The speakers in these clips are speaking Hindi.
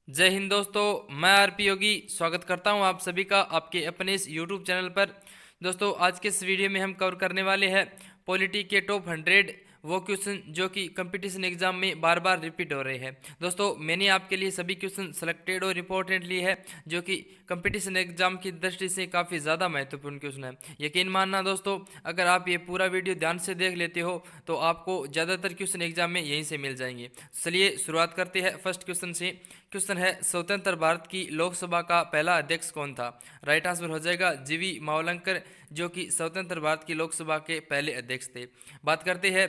जय हिंद दोस्तों, मैं आरपी योगी स्वागत करता हूं आप सभी का आपके अपने इस यूट्यूब चैनल पर। दोस्तों, आज के इस वीडियो में हम कवर करने वाले हैं पॉलिटी के टॉप 100 वो क्वेश्चन जो कि कंपटीशन एग्जाम में बार बार रिपीट हो रहे हैं। दोस्तों, मैंने आपके लिए सभी क्वेश्चन सेलेक्टेड और इंपॉर्टेंट लिए हैं जो कि कंपटीशन एग्जाम की दृष्टि से काफ़ी ज़्यादा महत्वपूर्ण क्वेश्चन है। यकीन मानना दोस्तों, अगर आप ये पूरा वीडियो ध्यान से देख लेते हो तो आपको ज़्यादातर क्वेश्चन एग्जाम में यहीं से मिल जाएंगे। चलिए शुरुआत करते हैं फर्स्ट क्वेश्चन से। क्वेश्चन है, स्वतंत्र भारत की लोकसभा का पहला अध्यक्ष कौन था? राइट आंसर हो जाएगा जीवी मावलंकर, जो कि स्वतंत्र भारत की लोकसभा के पहले अध्यक्ष थे। बात करते हैं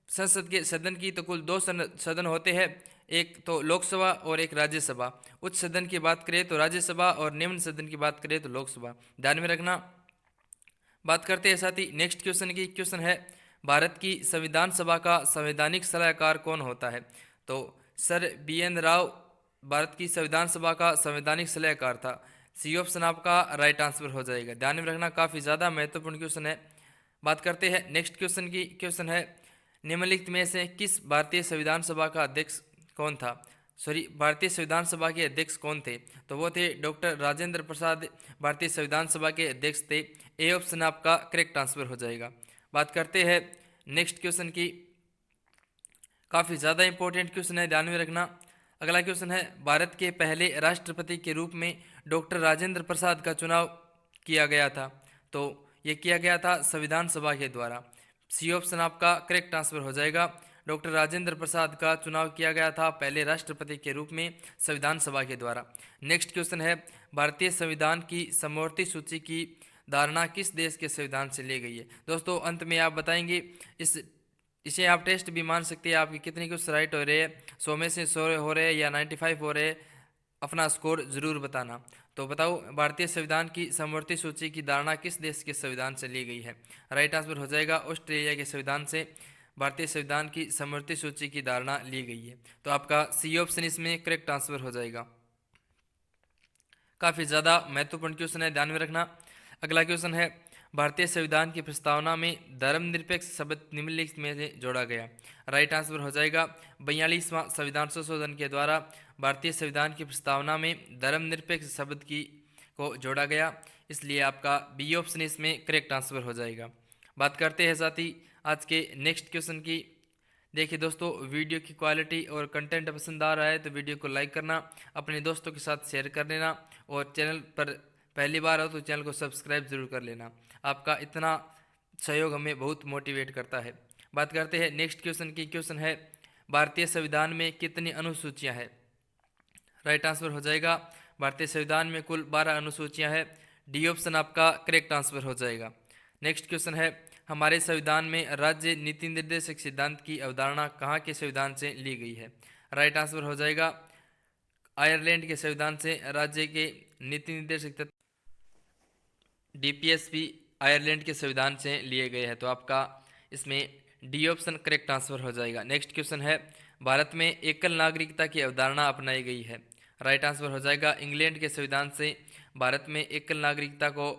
संसद के सदन की, तो कुल दो सदन होते हैं, एक तो लोकसभा और एक राज्यसभा। उच्च सदन की बात करें तो राज्यसभा और निम्न सदन की बात करें तो लोकसभा, ध्यान में रखना। बात करते हैं साथ ही नेक्स्ट क्वेश्चन की। क्वेश्चन है, भारत की संविधान सभा का संवैधानिक सलाहकार कौन होता है? तो सर BN राव भारत की संविधान सभा का संवैधानिक सलाहकार था। सी ऑप्शन आपका राइट आंसर हो जाएगा, ध्यान में रखना, काफ़ी ज़्यादा महत्वपूर्ण क्वेश्चन है। बात करते हैं नेक्स्ट क्वेश्चन की। क्वेश्चन है, निम्नलिखित में से किस भारतीय संविधान सभा का अध्यक्ष कौन था? भारतीय संविधान सभा के अध्यक्ष कौन थे? तो वो थे डॉक्टर राजेंद्र प्रसाद, भारतीय संविधान सभा के अध्यक्ष थे। ए ऑप्शन आपका करेक्ट आंसर हो जाएगा। बात करते हैं नेक्स्ट क्वेश्चन की। काफ़ी ज़्यादा इंपॉर्टेंट क्वेश्चन है, ध्यान में रखना। अगला क्वेश्चन है, भारत के पहले राष्ट्रपति के रूप में डॉक्टर राजेंद्र प्रसाद का चुनाव किया गया था। तो ये किया गया था संविधान सभा के द्वारा। सी ऑप्शन आपका करेक्ट आंसर हो जाएगा। डॉक्टर राजेंद्र प्रसाद का चुनाव किया गया था पहले राष्ट्रपति के रूप में संविधान सभा के द्वारा। नेक्स्ट क्वेश्चन है, भारतीय संविधान की समवर्ती सूची की धारणा किस देश के संविधान से ली गई है? दोस्तों, अंत में आप बताएंगे इसे आप टेस्ट भी मान सकते हैं, आपकी कितनी कुछ राइट हो रहे हैं, 100 में से 100 हो रहे हैं या 95 हो रहे हैं। अपना स्कोर जरूर बताना। तो बताओ, भारतीय संविधान की समवर्ती सूची की धारणा किस देश के संविधान से ली गई है? राइट आंसर हो जाएगा ऑस्ट्रेलिया के संविधान से भारतीय संविधान की समवर्ती सूची की धारणा ली गई है। तो आपका सी ऑप्शन इसमें करेक्ट आंसर हो जाएगा। काफ़ी ज़्यादा महत्वपूर्ण क्वेश्चन है, ध्यान में रखना। अगला क्वेश्चन है, भारतीय संविधान की प्रस्तावना में धर्मनिरपेक्ष शब्द निम्नलिखित में से जोड़ा गया। राइट आंसर हो जाएगा 42वां संविधान संशोधन के द्वारा भारतीय संविधान की प्रस्तावना में धर्मनिरपेक्ष शब्द की को जोड़ा गया, इसलिए आपका बी ऑप्शन इसमें करेक्ट आंसर हो जाएगा। बात करते हैं साथ ही आज के नेक्स्ट क्वेश्चन की। देखिए दोस्तों, वीडियो की क्वालिटी और कंटेंट पसंद आ रहा है तो वीडियो को लाइक करना, अपने दोस्तों के साथ शेयर कर लेना, और चैनल पर पहली बार हो तो चैनल को सब्सक्राइब जरूर कर लेना। आपका इतना सहयोग हमें बहुत मोटिवेट करता है। बात करते हैं नेक्स्ट क्वेश्चन की। क्वेश्चन है, भारतीय संविधान में कितनी अनुसूचियां हैं? राइट आंसर हो जाएगा, भारतीय संविधान में कुल 12 अनुसूचियां हैं। डी ऑप्शन आपका करेक्ट आंसर हो जाएगा। नेक्स्ट क्वेश्चन है, हमारे संविधान में राज्य नीति निर्देशक सिद्धांत की अवधारणा कहाँ के संविधान से ली गई है? राइट आंसर हो जाएगा आयरलैंड के संविधान से राज्य के नीति निर्देशक तत्व DPSP आयरलैंड के संविधान से लिए गए हैं। तो आपका इसमें डी ऑप्शन करेक्ट आंसर हो जाएगा। नेक्स्ट क्वेश्चन है, भारत में एकल नागरिकता की अवधारणा अपनाई गई है। राइट आंसर हो जाएगा, इंग्लैंड के संविधान से भारत में एकल नागरिकता को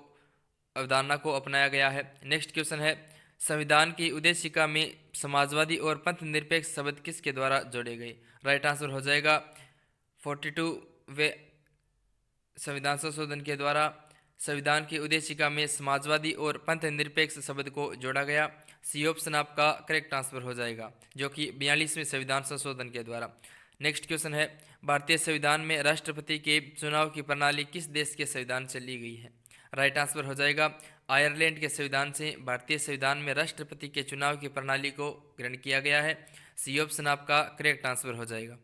अवधारणा को अपनाया गया है। नेक्स्ट क्वेश्चन है, संविधान की उद्देशिका में समाजवादी और पंथ निरपेक्ष शब्द किसके द्वारा जोड़े गए? राइट आंसर हो जाएगा 42वें संविधान संशोधन के द्वारा संविधान की उद्देशिका में समाजवादी और पंथ निरपेक्ष शब्द को जोड़ा गया। सी ऑप्शन आपका करेक्ट आंसर हो जाएगा, जो कि 42वें संविधान संशोधन के द्वारा। नेक्स्ट क्वेश्चन है, भारतीय संविधान में राष्ट्रपति के चुनाव की प्रणाली किस देश के संविधान से ली गई है? राइट आंसर हो जाएगा आयरलैंड के संविधान से भारतीय संविधान में राष्ट्रपति के चुनाव की प्रणाली को ग्रहण किया गया है। सी ऑप्शन आपका करेक्ट आंसर हो जाएगा।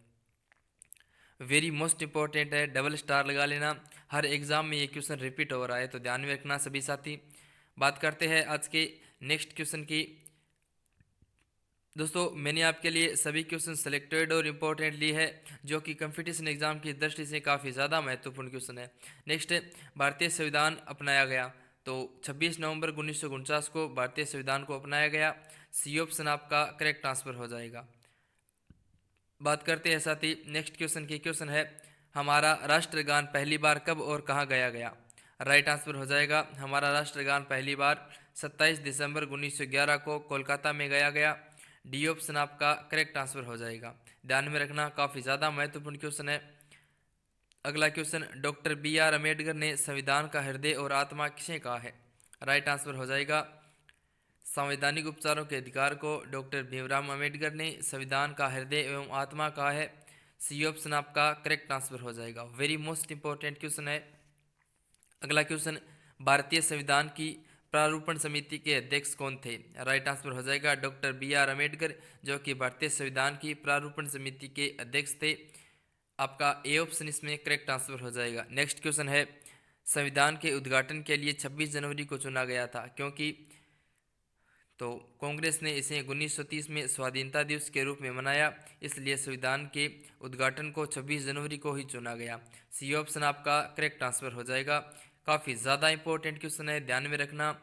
वेरी मोस्ट इंपॉर्टेंट है, डबल स्टार लगा लेना, हर एग्जाम में ये क्वेश्चन रिपीट हो रहा है तो ध्यान में रखना सभी साथी। बात करते हैं आज के नेक्स्ट क्वेश्चन की। दोस्तों, मैंने आपके लिए सभी क्वेश्चन सेलेक्टेड और इम्पोर्टेंट लिए है जो कि कंपटीशन एग्जाम की दृष्टि से काफ़ी ज़्यादा महत्वपूर्ण क्वेश्चन है। नेक्स्ट, भारतीय संविधान अपनाया गया, तो 26 नवंबर 1949 को भारतीय संविधान को अपनाया गया। सी ऑप्शन आपका करेक्ट आंसर हो जाएगा। बात करते हैं साथ ही नेक्स्ट क्वेश्चन की। क्वेश्चन है, हमारा राष्ट्रगान पहली बार कब और कहाँ गाया गया? राइट आंसर हो जाएगा, हमारा राष्ट्रगान पहली बार 27 दिसंबर 1911 को कोलकाता में गाया गया। डी ऑप्शन आपका करेक्ट आंसर हो जाएगा। ध्यान में रखना, काफ़ी ज़्यादा महत्वपूर्ण क्वेश्चन है। अगला question, doctor B R Ambedkar ने संविधान का हृदय और आत्मा किसे कहा है? राइट आंसर हो जाएगा संवैधानिक उपचारों के अधिकार को डॉक्टर भीमराव अम्बेडकर ने संविधान का हृदय एवं आत्मा कहा है। सी ऑप्शन आपका करेक्ट आंसर हो जाएगा। वेरी मोस्ट इंपॉर्टेंट क्वेश्चन है। अगला क्वेश्चन, भारतीय संविधान की प्रारूपण समिति के अध्यक्ष कौन थे? राइट आंसर हो जाएगा डॉक्टर बी आर अम्बेडकर, जो कि भारतीय संविधान की प्रारूपण समिति के अध्यक्ष थे। आपका ए ऑप्शन इसमें करेक्ट आंसर हो जाएगा। नेक्स्ट क्वेश्चन है, संविधान के उद्घाटन के लिए 26 जनवरी को चुना गया था क्योंकि तो कांग्रेस ने इसे 1930 में स्वाधीनता दिवस के रूप में मनाया, इसलिए संविधान के उद्घाटन को 26 जनवरी को ही चुना गया। सी ऑप्शन आपका करेक्ट आंसर हो जाएगा। काफ़ी ज़्यादा इंपॉर्टेंट क्वेश्चन है, ध्यान में रखना।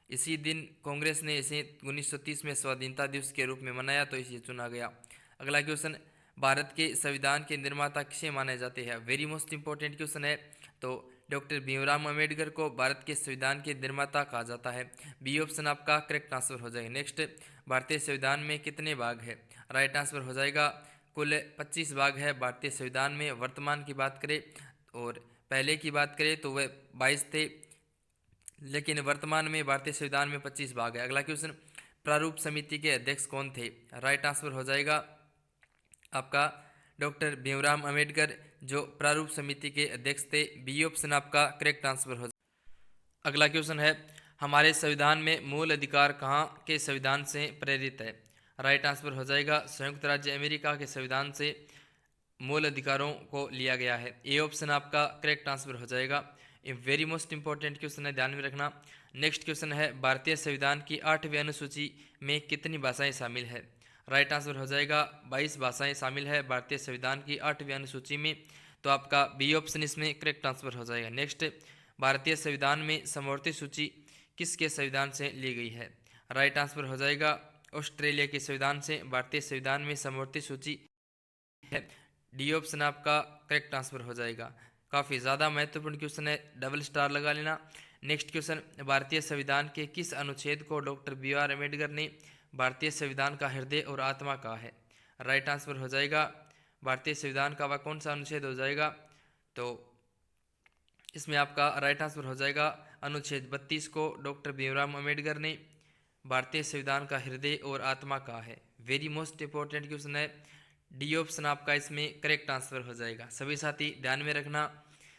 इसी दिन कांग्रेस ने इसे 1930 में स्वाधीनता दिवस के रूप में मनाया, तो इसे चुना गया। अगला क्वेश्चन, भारत के संविधान के निर्माता किसे माने जाते हैं? वेरी मोस्ट इंपॉर्टेंट क्वेश्चन है। तो डॉक्टर भीमराव अम्बेडकर को भारत के संविधान के निर्माता कहा जाता है। बी ऑप्शन आपका करेक्ट आंसर हो जाएगा। नेक्स्ट, भारतीय संविधान में कितने भाग है? राइट आंसर हो जाएगा कुल 25 भाग है भारतीय संविधान में। वर्तमान की बात करें और पहले की बात करें तो वह 22 थे, लेकिन वर्तमान में भारतीय संविधान में 25 भाग है। अगला क्वेश्चन, प्रारूप समिति के अध्यक्ष कौन थे? राइट आंसर हो जाएगा आपका डॉक्टर भीमराव अम्बेडकर, जो प्रारूप समिति के अध्यक्ष थे। बी ऑप्शन आपका करेक्ट आंसर हो जाएगा। अगला क्वेश्चन है, हमारे संविधान में मूल अधिकार कहाँ के संविधान से प्रेरित है? राइट आंसर हो जाएगा संयुक्त राज्य अमेरिका के संविधान से मूल अधिकारों को लिया गया है। ए ऑप्शन आपका करेक्ट आंसर हो जाएगा। ये वेरी मोस्ट इंपॉर्टेंट क्वेश्चन है, ध्यान में रखना। नेक्स्ट क्वेश्चन है, भारतीय संविधान की 8वीं अनुसूची में कितनी भाषाएं शामिल है? राइट आंसर हो जाएगा 22 भाषाएं शामिल है भारतीय संविधान की 8वीं अनुसूची में, तो आपका बी ऑप्शन इसमें करेक्ट आंसर हो जाएगा। नेक्स्ट, भारतीय संविधान में समवर्ती सूची किसके संविधान से ली गई है? राइट आंसर हो जाएगा ऑस्ट्रेलिया के संविधान से भारतीय संविधान में समवर्ती सूची है। डी ऑप्शन आपका करेक्ट आंसर हो जाएगा। काफ़ी ज़्यादा महत्वपूर्ण क्वेश्चन है, डबल स्टार लगा लेना। नेक्स्ट क्वेश्चन, भारतीय संविधान के किस अनुच्छेद को डॉक्टर बी आर अम्बेडकर ने भारतीय संविधान का हृदय और आत्मा कहा है? राइट आंसर हो जाएगा भारतीय संविधान का वह कौन सा अनुच्छेद हो जाएगा? तो इसमें आपका राइट आंसर हो जाएगा अनुच्छेद 32 को डॉक्टर भीमराव अम्बेडकर ने भारतीय संविधान का हृदय और आत्मा कहा है। वेरी मोस्ट इंपॉर्टेंट क्वेश्चन है। डी ऑप्शन आपका इसमें करेक्ट आंसर हो जाएगा। सभी साथी ध्यान में रखना।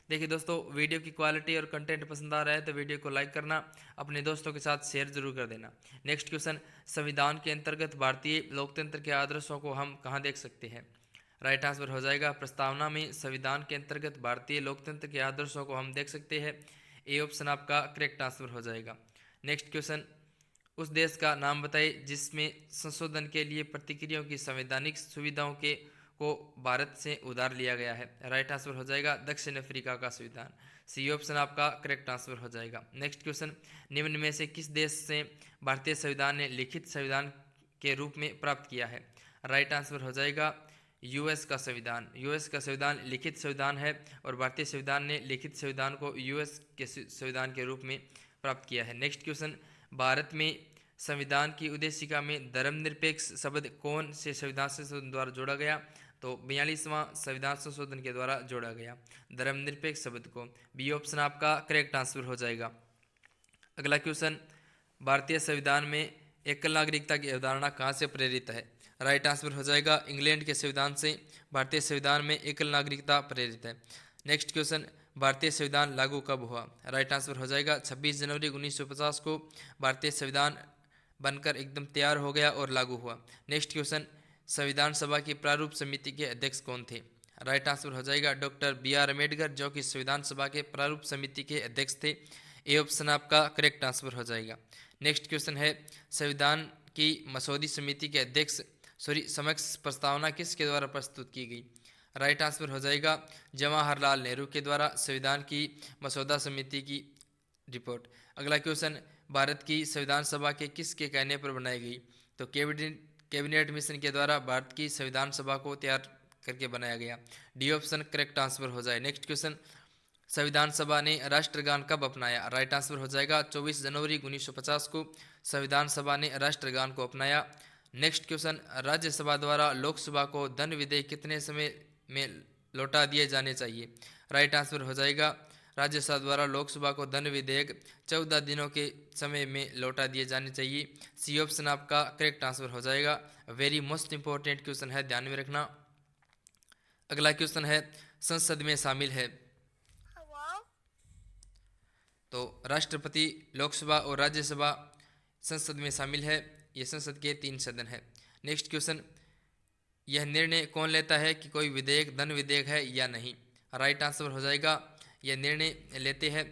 देखिए दोस्तों, वीडियो की क्वालिटी और कंटेंट पसंद आ रहा है तो वीडियो को लाइक करना, अपने दोस्तों के साथ शेयर जरूर कर देना। नेक्स्ट क्वेश्चन, संविधान के अंतर्गत भारतीय लोकतंत्र के आदर्शों को हम कहाँ देख सकते हैं? राइट आंसर हो जाएगा प्रस्तावना में संविधान के अंतर्गत भारतीय लोकतंत्र के आदर्शों को हम देख सकते हैं। ए ऑप्शन आपका करेक्ट आंसर हो जाएगा। नेक्स्ट क्वेश्चन, उस देश का नाम बताइए जिसमें संशोधन के लिए प्रतिक्रियाओं की संवैधानिक सुविधाओं के को भारत से उधार लिया गया है। राइट आंसर हो जाएगा दक्षिण अफ्रीका का संविधान। सी ऑप्शन आपका करेक्ट आंसर हो जाएगा। नेक्स्ट क्वेश्चन, निम्न में से किस देश से भारतीय संविधान ने लिखित संविधान के रूप में प्राप्त किया है? राइट आंसर हो जाएगा यूएस का संविधान। यूएस का संविधान लिखित संविधान है और भारतीय संविधान ने लिखित संविधान को यूएस के संविधान के रूप में प्राप्त किया है। नेक्स्ट क्वेश्चन, भारत में संविधान की उद्देशिका में धर्मनिरपेक्ष शब्द कौन से संविधान संशोधन द्वारा जोड़ा गया? तो 42वां संविधान संशोधन के द्वारा जोड़ा गया धर्मनिरपेक्ष शब्द को। बी ऑप्शन आपका करेक्ट आंसर हो जाएगा। अगला क्वेश्चन, भारतीय संविधान में एकल नागरिकता की अवधारणा कहाँ से प्रेरित है? राइट आंसर हो जाएगा इंग्लैंड के संविधान से भारतीय संविधान में एकल नागरिकता प्रेरित है। नेक्स्ट क्वेश्चन, भारतीय संविधान लागू कब हुआ? राइट आंसर हो जाएगा 26 जनवरी 1950 को भारतीय संविधान बनकर एकदम तैयार हो गया और लागू हुआ। नेक्स्ट क्वेश्चन, संविधान सभा की प्रारूप समिति के अध्यक्ष कौन थे? राइट आंसर हो जाएगा डॉक्टर बी आर अम्बेडकर, जो कि संविधान सभा के प्रारूप समिति के अध्यक्ष थे। ए ऑप्शन आपका करेक्ट आंसर हो जाएगा। नेक्स्ट क्वेश्चन है, संविधान की मसौदी समिति के अध्यक्ष समक्ष प्रस्तावना किसके द्वारा प्रस्तुत की गई? राइट आंसर हो जाएगा जवाहरलाल नेहरू के द्वारा संविधान की मसौदा समिति की रिपोर्ट। अगला क्वेश्चन, भारत की संविधान सभा के किसके कहने पर बनाई गई? तो कैबिनेट मिशन के द्वारा भारत की संविधान सभा को तैयार करके बनाया गया। डी ऑप्शन करेक्ट आंसर हो जाए। नेक्स्ट क्वेश्चन, संविधान सभा ने राष्ट्रगान कब अपनाया? राइट आंसर हो जाएगा 24 जनवरी 1950 को संविधान सभा ने राष्ट्रगान को अपनाया। नेक्स्ट क्वेश्चन, राज्यसभा द्वारा लोकसभा को धन विधेयक कितने समय में लौटा दिए जाने चाहिए? राइट आंसर हो जाएगा राज्यसभा द्वारा लोकसभा को धन विधेयक 14 दिनों के समय में लौटा दिए जाने चाहिए। सी ऑप्शन आपका करेक्ट आंसर हो जाएगा। वेरी मोस्ट इंपॉर्टेंट क्वेश्चन है, ध्यान में रखना। अगला क्वेश्चन है संसद में शामिल है। तो राष्ट्रपति, लोकसभा और राज्यसभा संसद में शामिल है। ये संसद के 3 सदन है। नेक्स्ट क्वेश्चन, यह निर्णय कौन लेता है कि कोई विधेयक धन विधेयक है या नहीं। राइट आंसर हो जाएगा यह निर्णय लेते हैं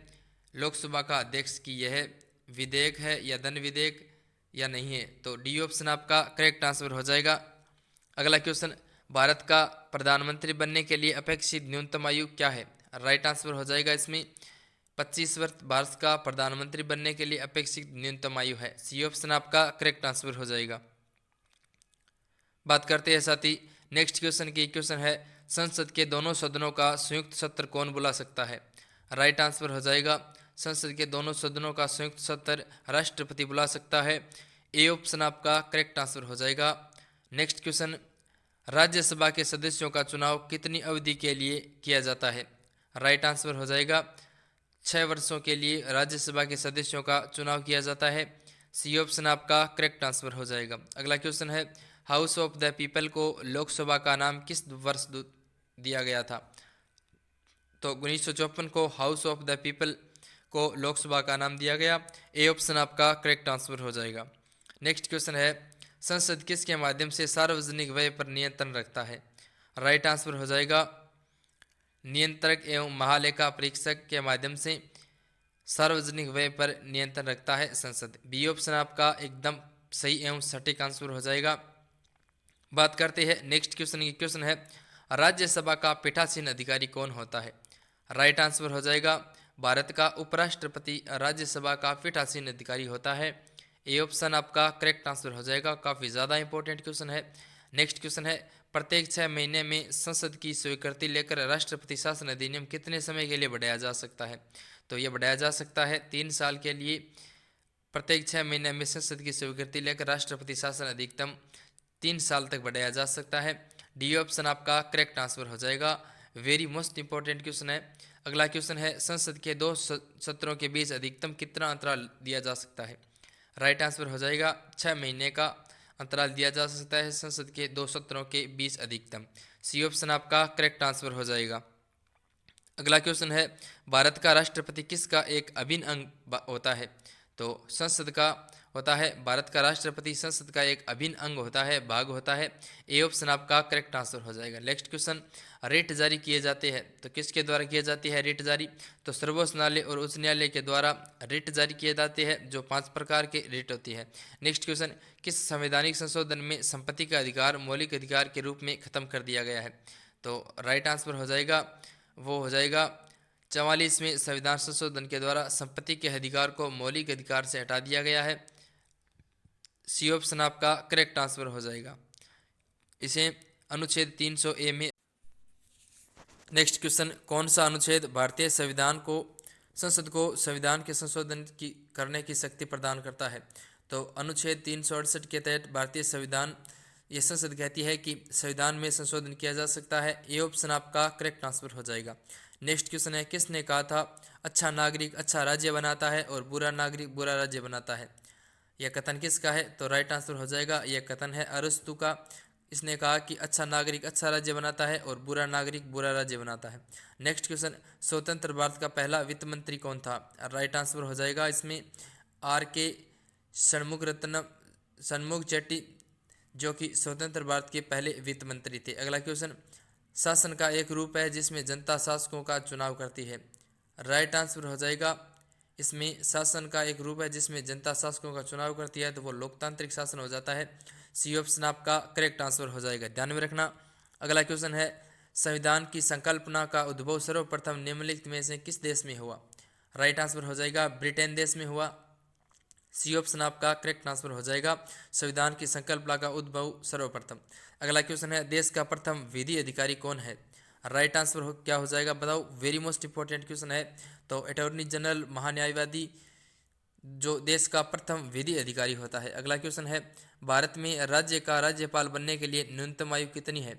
लोकसभा का अध्यक्ष कि यह विधेयक है या धन विधेयक या नहीं है। तो डी ऑप्शन आपका करेक्ट आंसर हो जाएगा। अगला क्वेश्चन, भारत का प्रधानमंत्री बनने के लिए अपेक्षित न्यूनतम आयु क्या है। राइट आंसर हो जाएगा इसमें 25 वर्ष भारत का प्रधानमंत्री बनने के लिए अपेक्षित न्यूनतम आयु है। सी ऑप्शन आपका करेक्ट आंसर हो जाएगा। बात करते हैं साथ ही नेक्स्ट क्वेश्चन की। क्वेश्चन है संसद के दोनों सदनों का संयुक्त सत्र कौन बुला सकता है। राइट आंसर हो जाएगा संसद के दोनों सदनों का संयुक्त सत्र राष्ट्रपति बुला सकता है। ए ऑप्शन आपका करेक्ट आंसर हो जाएगा। नेक्स्ट क्वेश्चन, राज्यसभा के सदस्यों का चुनाव कितनी अवधि के लिए किया जाता है। राइट आंसर हो जाएगा 6 वर्षों के लिए राज्यसभा के सदस्यों का चुनाव किया जाता है। सी ऑप्शन आपका करेक्ट आंसर हो जाएगा। अगला क्वेश्चन है हाउस ऑफ द पीपल को लोकसभा का नाम किस वर्ष दिया गया था। तो 1954 को हाउस ऑफ द पीपल को लोकसभा का नाम दिया गया। ए ऑप्शन आपका करेक्ट आंसर हो जाएगा। नेक्स्ट क्वेश्चन है संसद किसके माध्यम से सार्वजनिक व्यय पर नियंत्रण रखता है। राइट आंसर हो जाएगा नियंत्रक एवं महालेखा परीक्षक के माध्यम से सार्वजनिक व्यय पर नियंत्रण रखता है संसद। बी ऑप्शन आपका एकदम सही एवं सटीक आंसर हो जाएगा। बात करते हैं नेक्स्ट क्वेश्चन की। क्वेश्चन है राज्यसभा का पीठासीन अधिकारी कौन होता है। राइट आंसर हो जाएगा भारत का उपराष्ट्रपति राज्यसभा का पीठासीन अधिकारी होता है। ए ऑप्शन आपका करेक्ट आंसर हो जाएगा। काफ़ी ज़्यादा इंपॉर्टेंट क्वेश्चन है। नेक्स्ट क्वेश्चन है प्रत्येक 6 महीने में संसद की स्वीकृति लेकर राष्ट्रपति शासन अधिनियम कितने समय के लिए बढ़ाया जा सकता है। तो यह बढ़ाया जा सकता है 3 साल के लिए। प्रत्येक 6 महीने में संसद की स्वीकृति लेकर राष्ट्रपति शासन अधिकतम 3 साल तक बढ़ाया जा सकता है। डी ऑप्शन आपका करेक्ट आंसर हो जाएगा। वेरी मोस्ट इंपॉर्टेंट क्वेश्चन है। अगला क्वेश्चन है संसद के 2 सत्रों के बीच अधिकतम कितना अंतराल दिया जा सकता है। राइट आंसर हो जाएगा 6 महीने का अंतराल दिया जा सकता है संसद के 2 सत्रों के बीच अधिकतम। सी ऑप्शन आपका करेक्ट आंसर हो जाएगा। अगला क्वेश्चन है भारत का राष्ट्रपति किसका एक अभिन्न अंग होता है। तो संसद का होता है, भारत का राष्ट्रपति संसद का एक अभिन्न अंग होता है, भाग होता है। ए ऑप्शन आपका करेक्ट आंसर हो जाएगा। नेक्स्ट क्वेश्चन, रेट जारी किए जाते हैं तो किसके द्वारा किए जाती है रेट जारी। तो सर्वोच्च न्यायालय और उच्च न्यायालय के द्वारा रेट जारी किए जाते हैं, जो 5 प्रकार के रेट होती है। नेक्स्ट क्वेश्चन, किस संवैधानिक संशोधन में संपत्ति का अधिकार मौलिक अधिकार के रूप में खत्म कर दिया गया है। तो राइट आंसर हो जाएगा वो हो जाएगा 44वें संविधान संशोधन के द्वारा संपत्ति के अधिकार को मौलिक अधिकार से हटा दिया गया है। सी ऑप्शन आपका करेक्ट आंसर हो जाएगा। इसे अनुच्छेद 300A में। नेक्स्ट क्वेश्चन, कौन सा अनुच्छेद भारतीय संविधान को संसद को संविधान के संशोधन की करने की शक्ति प्रदान करता है। तो अनुच्छेद 368 के तहत भारतीय संविधान ये संसद कहती है कि संविधान में संशोधन किया जा सकता है। ए ऑप्शन आपका करेक्ट आंसर हो जाएगा। नेक्स्ट क्वेश्चन है किसने कहा था अच्छा नागरिक अच्छा राज्य बनाता है और बुरा नागरिक बुरा राज्य बनाता है। यह कथन किसका है। तो राइट आंसर हो जाएगा यह कथन है अरस्तु का। इसने कहा कि अच्छा नागरिक अच्छा राज्य बनाता है और बुरा नागरिक बुरा राज्य बनाता है। नेक्स्ट क्वेश्चन, स्वतंत्र भारत का पहला वित्त मंत्री कौन था। राइट आंसर हो जाएगा इसमें RK षणमुख चेट्टी, जो कि स्वतंत्र भारत के पहले वित्त मंत्री थे। अगला क्वेश्चन, शासन का एक रूप है जिसमें जनता शासकों का चुनाव करती है। राइट आंसर हो जाएगा इसमें शासन का एक रूप है जिसमें जनता शासकों का चुनाव करती है, तो वो लोकतांत्रिक शासन हो जाता है। सी ऑप्शन आपका करेक्ट आंसर हो जाएगा, ध्यान में रखना। अगला क्वेश्चन है संविधान की संकल्पना का उद्भव सर्वप्रथम निम्नलिखित में से किस देश में हुआ। राइट आंसर हो जाएगा ब्रिटेन देश में हुआ। सी ऑप्शन आपका करेक्ट आंसर हो जाएगा संविधान की संकल्पना का उद्भव सर्वप्रथम। अगला क्वेश्चन है देश का प्रथम विधि अधिकारी कौन है। राइट आंसर हो क्या हो जाएगा बताओ। वेरी मोस्ट इंपॉर्टेंट क्वेश्चन है। तो अटॉर्नी जनरल महान्यायवादी जो देश का प्रथम विधि अधिकारी होता है। अगला क्वेश्चन है भारत में राज्य का राज्यपाल बनने के लिए न्यूनतम आयु कितनी है।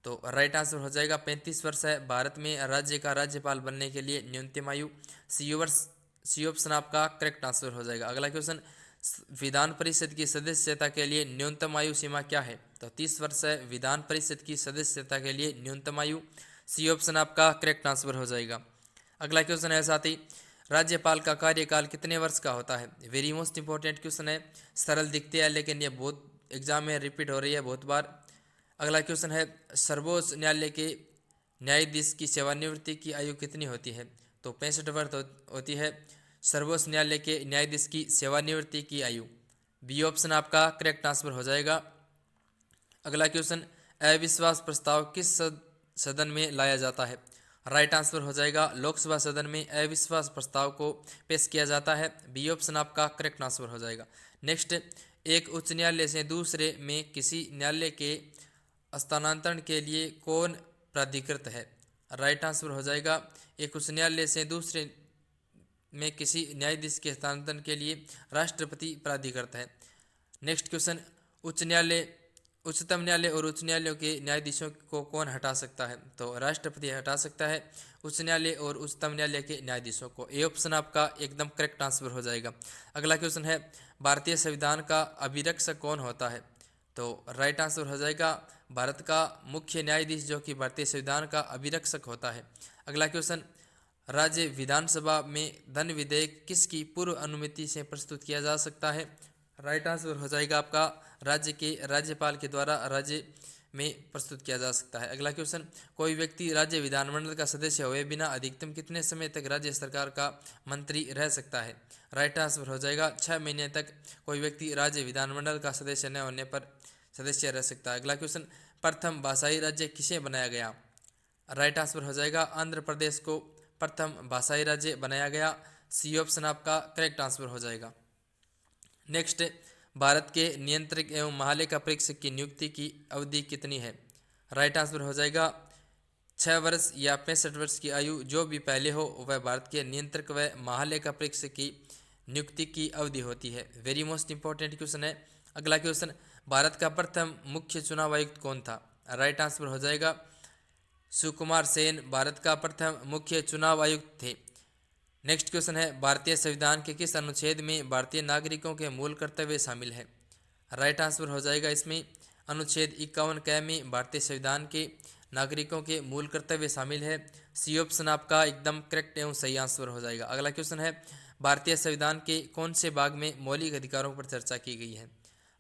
तो राइट आंसर हो जाएगा 35 वर्ष है भारत में राज्य का राज्यपाल बनने के लिए न्यूनतम आयु। सी ऑप्शन आपका करेक्ट आंसर हो जाएगा। अगला क्वेश्चन, विधान परिषद की सदस्यता के लिए न्यूनतम आयु सीमा क्या है? तो 30 वर्ष है विधान परिषद की सदस्यता के लिए न्यूनतम आयु। सी ऑप्शन आपका करेक्ट आंसर हो जाएगा। अगला क्वेश्चन है साथी, राज्यपाल का कार्यकाल कितने वर्ष का होता है? वेरी मोस्ट इंपॉर्टेंट क्वेश्चन है, सरल दिखते हैं लेकिन ये बहुत एग्जाम में रिपीट हो रही है बहुत बार। अगला क्वेश्चन है, सर्वोच्च न्यायालय के न्यायाधीश की सेवानिवृत्ति की आयु कितनी होती है? तो 65 वर्ष होती है सर्वोच्च न्यायालय के न्यायाधीश की सेवानिवृत्ति की आयु। बी ऑप्शन आपका करेक्ट आंसर हो जाएगा। अगला क्वेश्चन, अविश्वास प्रस्ताव किस सदन में लाया जाता है? राइट आंसर हो जाएगा लोकसभा सदन में अविश्वास प्रस्ताव को पेश किया जाता है। बी ऑप्शन आपका करेक्ट आंसर हो जाएगा। नेक्स्ट, एक उच्च न्यायालय से दूसरे में किसी न्यायालय के स्थानांतरण के लिए कौन प्राधिकृत है? राइट आंसर हो जाएगा एक उच्च न्यायालय से दूसरे में किसी न्यायाधीश के हस्तांतरण के लिए राष्ट्रपति प्राधिकृत है। नेक्स्ट क्वेश्चन, उच्चतम न्यायालय और उच्च न्यायालयों के न्यायाधीशों को कौन हटा सकता है? तो राष्ट्रपति हटा सकता है उच्च न्यायालय और उच्चतम न्यायालय के न्यायाधीशों को। ए ऑप्शन आपका एकदम करेक्ट आंसर हो जाएगा। अगला क्वेश्चन है, भारतीय संविधान का अभिरक्षक कौन होता है? तो राइट आंसर हो जाएगा भारत का मुख्य न्यायाधीश जो कि भारतीय संविधान का अभिरक्षक होता है। अगला क्वेश्चन, राज्य विधानसभा में धन विधेयक किसकी पूर्व अनुमति से प्रस्तुत किया जा सकता है? राइट आंसर हो जाएगा आपका राज्य के राज्यपाल के द्वारा राज्य में प्रस्तुत किया जा सकता है। अगला क्वेश्चन, कोई व्यक्ति राज्य विधानमंडल का सदस्य हुए बिना अधिकतम कितने समय तक राज्य सरकार का मंत्री रह सकता है? राइट आंसर हो जाएगा 6 महीने तक कोई व्यक्ति राज्य विधानमंडल का सदस्य न होने पर सदस्य रह सकता है। अगला क्वेश्चन, प्रथम भाषाई राज्य किसे बनाया गया? राइट आंसर हो जाएगा आंध्र प्रदेश को प्रथम भाषाई राज्य बनाया गया। सी ऑप्शन आपका करेक्ट आंसर हो जाएगा। नेक्स्ट, भारत के नियंत्रक एवं महालेखा परीक्षक की नियुक्ति की अवधि कितनी है? राइट आंसर हो जाएगा 6 वर्ष या 65 वर्ष की आयु जो भी पहले हो वह भारत के नियंत्रक व महालेखा परीक्षक की नियुक्ति की अवधि होती है। वेरी मोस्ट इंपॉर्टेंट क्वेश्चन है। अगला क्वेश्चन, भारत का प्रथम मुख्य चुनाव आयुक्त कौन था? राइट आंसर हो जाएगा सुकुमार सेन भारत का प्रथम मुख्य चुनाव आयुक्त थे। नेक्स्ट क्वेश्चन है, भारतीय संविधान के किस अनुच्छेद में भारतीय नागरिकों के मूल कर्तव्य शामिल है? राइट आंसर हो जाएगा इसमें अनुच्छेद 51 क में भारतीय संविधान के नागरिकों के मूल कर्तव्य शामिल है। सी ऑप्शन आपका एकदम करेक्ट एवं सही आंसर हो जाएगा। अगला क्वेश्चन है, भारतीय संविधान के कौन से भाग में मौलिक अधिकारों पर चर्चा की गई है?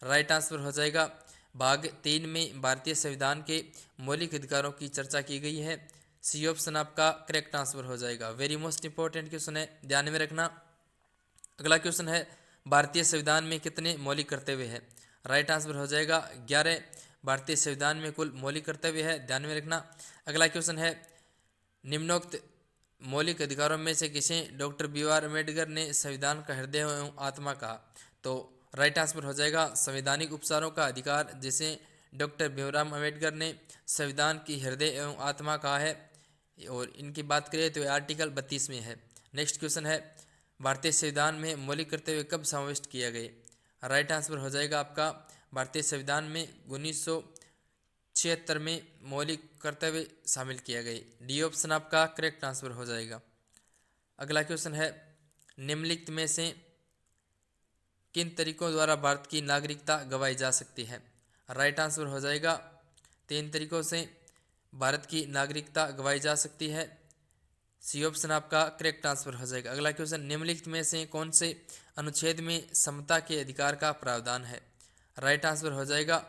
राइट आंसर हो जाएगा भाग 3 में भारतीय संविधान के मौलिक अधिकारों की चर्चा की गई है। सी ऑप्शन आपका करेक्ट आंसर हो जाएगा। वेरी मोस्ट इंपॉर्टेंट क्वेश्चन है, ध्यान में रखना। अगला क्वेश्चन है, भारतीय संविधान में कितने मौलिक कर्तव्य है? राइट आंसर हो जाएगा 11 भारतीय संविधान में कुल मौलिक कर्तव्य है, ध्यान में रखना। अगला क्वेश्चन है, निम्नोक्त मौलिक अधिकारों में से किसे डॉक्टर बी.आर. अम्बेडकर ने संविधान का हृदय एवं आत्मा कहा? तो राइट आंसर हो जाएगा संवैधानिक उपचारों का अधिकार, जिसे डॉक्टर भीमराव अम्बेडकर ने संविधान की हृदय एवं आत्मा कहा है। और इनकी बात करें तो आर्टिकल 32 में है। नेक्स्ट क्वेश्चन है, भारतीय संविधान में मौलिक कर्तव्य कब समाविष्ट किए गए? राइट आंसर हो जाएगा आपका भारतीय संविधान में 1976 में मौलिक कर्तव्य शामिल किए गए। डी ऑप्शन आपका करेक्ट आंसर हो जाएगा। अगला क्वेश्चन है, निम्नलिखित में से किन तरीकों द्वारा भारत की नागरिकता गवाई जा सकती है? राइट आंसर हो जाएगा 3 तरीकों से भारत की नागरिकता गवाई जा सकती है। सी ऑप्शन आपका करेक्ट आंसर हो जाएगा। अगला क्वेश्चन, निम्नलिखित में से कौन से अनुच्छेद में समता के अधिकार का प्रावधान है? राइट आंसर हो जाएगा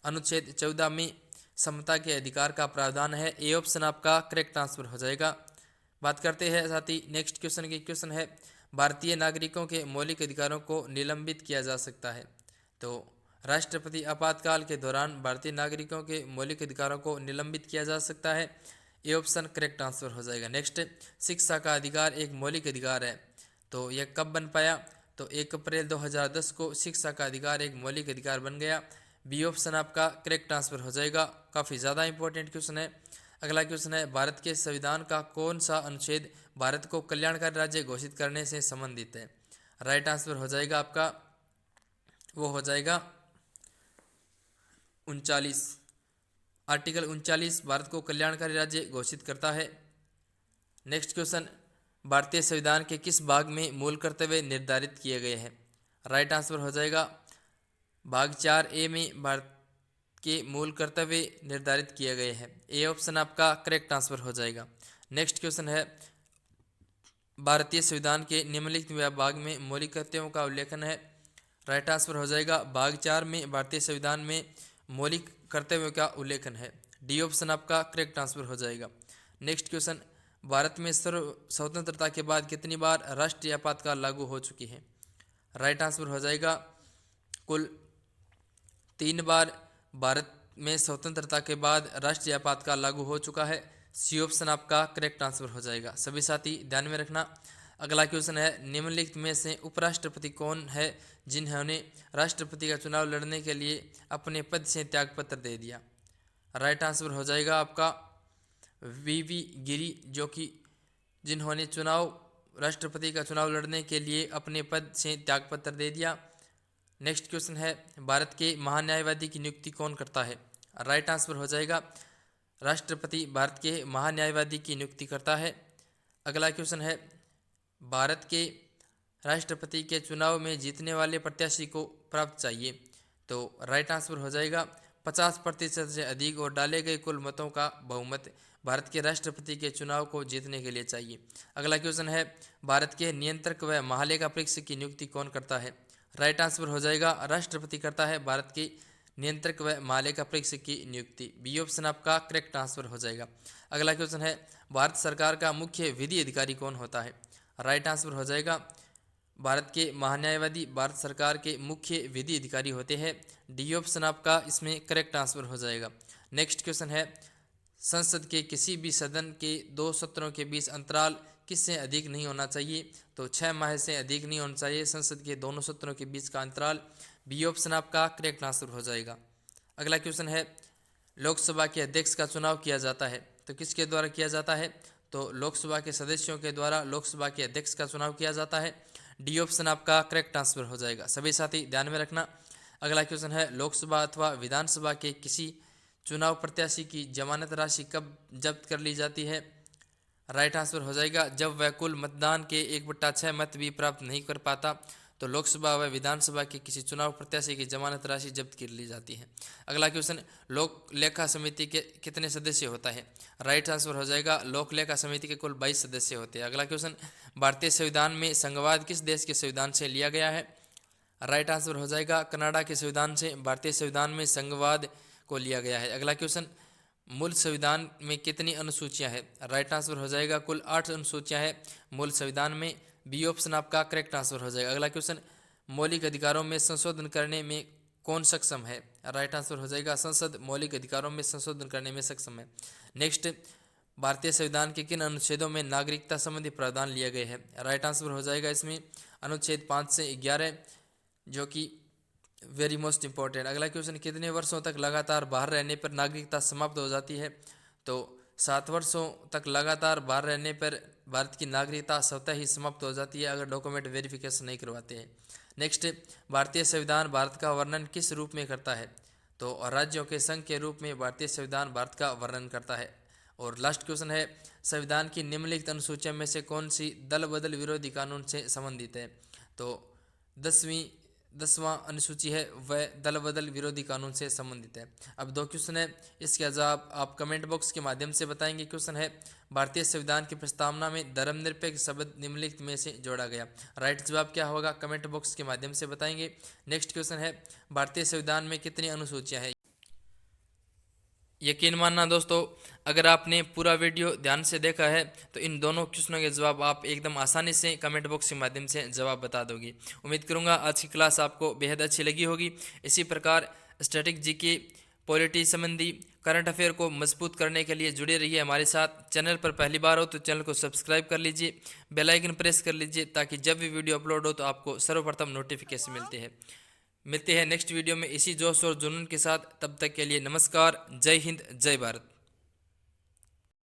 अनुच्छेद 14 में समता के अधिकार का प्रावधान है। ए ऑप्शन आपका करेक्ट आंसर हो जाएगा। बात करते हैं साथ ही नेक्स्ट क्वेश्चन की। क्वेश्चन है, भारतीय नागरिकों के मौलिक अधिकारों को निलंबित किया जा सकता है। तो राष्ट्रपति आपातकाल के दौरान भारतीय नागरिकों के मौलिक अधिकारों को निलंबित किया जा सकता है। ये ऑप्शन करेक्ट आंसर हो जाएगा। नेक्स्ट, शिक्षा का अधिकार एक मौलिक अधिकार है, तो यह कब बन पाया? तो 1 अप्रैल 2010 को शिक्षा का अधिकार एक मौलिक अधिकार बन गया। बी ऑप्शन आपका करेक्ट आंसर हो जाएगा। काफ़ी ज़्यादा इंपॉर्टेंट क्वेश्चन है। अगला क्वेश्चन है, भारत के संविधान का कौन सा अनुच्छेद भारत को कल्याणकारी राज्य घोषित करने से संबंधित है? राइट आंसर हो जाएगा आपका, वो हो जाएगा 39। आर्टिकल 39 भारत को कल्याणकारी राज्य घोषित करता है। नेक्स्ट क्वेश्चन, भारतीय संविधान के किस भाग में मूल कर्तव्य निर्धारित किए गए हैं? राइट आंसर हो जाएगा भाग 4A में भारत के मूल कर्तव्य निर्धारित किए गए हैं। ए ऑप्शन आपका करेक्ट आंसर हो जाएगा। नेक्स्ट क्वेश्चन है, भारतीय संविधान के निम्नलिखित भाग में मौलिक कर्तव्यों का उल्लेखन है। राइट आंसर हो जाएगा भाग 4 में भारतीय संविधान में मौलिक कर्तव्यों का उल्लेखन है। डी ऑप्शन आपका करेक्ट आंसर हो जाएगा। नेक्स्ट क्वेश्चन, भारत में स्वतंत्रता के बाद कितनी बार राष्ट्रीय आपातकाल लागू हो चुकी है? राइट आंसर हो जाएगा कुल 3 बार भारत में स्वतंत्रता के बाद राष्ट्रीय आपातकाल लागू हो चुका है। सी ऑप्शन आपका करेक्ट आंसर हो जाएगा। सभी साथी ध्यान में रखना। अगला क्वेश्चन है, निम्नलिखित में से उपराष्ट्रपति कौन है जिन्होंने राष्ट्रपति का चुनाव लड़ने के लिए अपने पद से त्यागपत्र दे दिया? राइट आंसर हो जाएगा आपका वी गिरी, जो कि जिन्होंने राष्ट्रपति का चुनाव लड़ने के लिए अपने पद से त्यागपत्र दे दिया। नेक्स्ट क्वेश्चन है, भारत के महान्यायवादी की नियुक्ति कौन करता है? राइट आंसर हो जाएगा राष्ट्रपति भारत के महान्यायवादी की नियुक्ति करता है। अगला क्वेश्चन है, भारत के राष्ट्रपति के चुनाव में जीतने वाले प्रत्याशी को प्राप्त चाहिए? तो राइट आंसर हो जाएगा 50% से अधिक और डाले गए कुल मतों का बहुमत भारत के राष्ट्रपति के चुनाव को जीतने के लिए चाहिए। अगला क्वेश्चन है, भारत के नियंत्रक व महालेखा परीक्षक की नियुक्ति कौन करता है? राइट आंसर हो जाएगा राष्ट्रपति करता है भारत के नियंत्रक व महालेखा परीक्षक की नियुक्ति। बी ऑप्शन आपका करेक्ट आंसर हो जाएगा। अगला क्वेश्चन है, भारत सरकार का मुख्य विधि अधिकारी कौन होता है? राइट आंसर हो जाएगा भारत के महान्यायवादी भारत सरकार के मुख्य विधि अधिकारी होते हैं। डी ऑप्शन आपका इसमें करेक्ट आंसर हो जाएगा। नेक्स्ट क्वेश्चन है, संसद के किसी भी सदन के 2 सत्रों के बीच अंतराल किससे अधिक नहीं होना चाहिए? तो 6 माह से अधिक नहीं होना चाहिए संसद के दोनों सत्रों के बीच का अंतराल। बी ऑप्शन आपका करेक्ट आंसर हो जाएगा। अगला क्वेश्चन है, लोकसभा के अध्यक्ष का चुनाव किया जाता है तो किसके द्वारा किया जाता है? तो लोकसभा के सदस्यों के द्वारा लोकसभा के अध्यक्ष का चुनाव किया जाता है। डी ऑप्शन आपका करेक्ट आंसर हो जाएगा। सभी साथी ध्यान में रखना। अगला क्वेश्चन है, लोकसभा अथवा विधानसभा के किसी चुनाव प्रत्याशी की जमानत राशि कब जब्त कर ली जाती है? राइट आंसर हो जाएगा जब वह कुल मतदान के 1/6 मत भी प्राप्त नहीं कर पाता तो लोकसभा व विधानसभा के किसी चुनाव प्रत्याशी की जमानत राशि जब्त कर ली जाती है। अगला क्वेश्चन, लोक लेखा समिति के कितने सदस्य होता है? राइट आंसर हो जाएगा लोक लेखा समिति के कुल 22 सदस्य होते हैं। अगला क्वेश्चन, भारतीय संविधान में संघवाद किस देश के संविधान से लिया गया है? राइट आंसर हो जाएगा कनाडा के संविधान से भारतीय संविधान में संघवाद को लिया गया है। अगला क्वेश्चन, मूल संविधान में कितनी अनुसूचियां हैं? राइट आंसर हो जाएगा कुल 8 अनुसूचियां हैं मूल संविधान में। बी ऑप्शन आपका करेक्ट आंसर हो जाएगा। अगला क्वेश्चन, मौलिक अधिकारों में संशोधन करने में कौन सक्षम है? राइट आंसर हो जाएगा संसद मौलिक अधिकारों में संशोधन करने में सक्षम है। नेक्स्ट, भारतीय संविधान के किन अनुच्छेदों में नागरिकता संबंधी प्रावधान लिए गए हैं? राइट आंसर हो जाएगा इसमें अनुच्छेद 5 से 11, जो कि वेरी मोस्ट इंपॉर्टेंट। अगला क्वेश्चन, कितने वर्षों तक लगातार बाहर रहने पर नागरिकता समाप्त हो जाती है? तो 7 वर्षों तक लगातार बाहर रहने पर भारत की नागरिकता स्वतः ही समाप्त हो जाती है अगर डॉक्यूमेंट वेरिफिकेशन नहीं करवाते हैं। नेक्स्ट, भारतीय संविधान भारत का वर्णन किस रूप में करता है? तो राज्यों के संघ के रूप में भारतीय संविधान भारत का वर्णन करता है। और लास्ट क्वेश्चन है, संविधान की निम्नलिखित अनुसूचियों में से कौन सी दल बदल विरोधी कानून से संबंधित है? तो 10वां अनुसूची है वह दल बदल विरोधी कानून से संबंधित है। अब 2 क्वेश्चन है, इसके जवाब आप कमेंट बॉक्स के माध्यम से बताएंगे। क्वेश्चन है, भारतीय संविधान की प्रस्तावना में धर्मनिरपेक्ष शब्द निम्नलिखित में से जोड़ा गया? राइट जवाब क्या होगा कमेंट बॉक्स के माध्यम से बताएंगे। नेक्स्ट क्वेश्चन है, भारतीय संविधान में कितनी अनुसूचियां हैं? यकीन मानना दोस्तों, अगर आपने पूरा वीडियो ध्यान से देखा है तो इन दोनों क्वेश्चनों के जवाब आप एकदम आसानी से कमेंट बॉक्स के माध्यम से जवाब बता दोगे। उम्मीद करूंगा आज की क्लास आपको बेहद अच्छी लगी होगी। इसी प्रकार स्टैटिक जीके, पॉलिटी संबंधी करंट अफेयर को मजबूत करने के लिए जुड़े रहिए हमारे साथ। चैनल पर पहली बार हो तो चैनल को सब्सक्राइब कर लीजिए, बेल आइकन प्रेस कर लीजिए ताकि जब भी वीडियो अपलोड हो तो आपको सर्वप्रथम नोटिफिकेशन मिलते हैं नेक्स्ट वीडियो में इसी जोश और जुनून के साथ। तब तक के लिए नमस्कार, जय हिंद, जय भारत।